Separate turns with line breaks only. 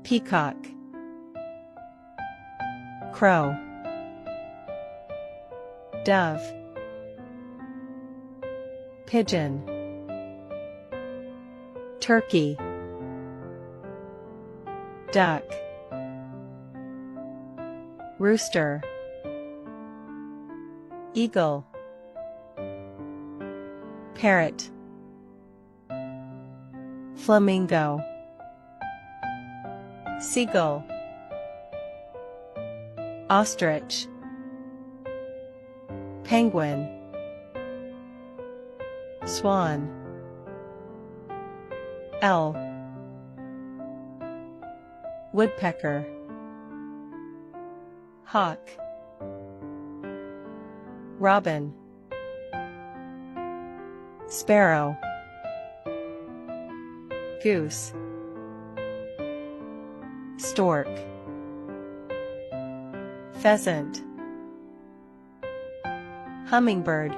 peacock, crow, dove, pigeon, turkey, duck, rooster, eagle, parrot, flamingo, seagull, ostrich, penguin, swan, owl, woodpecker, hawk, robin, sparrow, goose, stork, pheasant, hummingbird,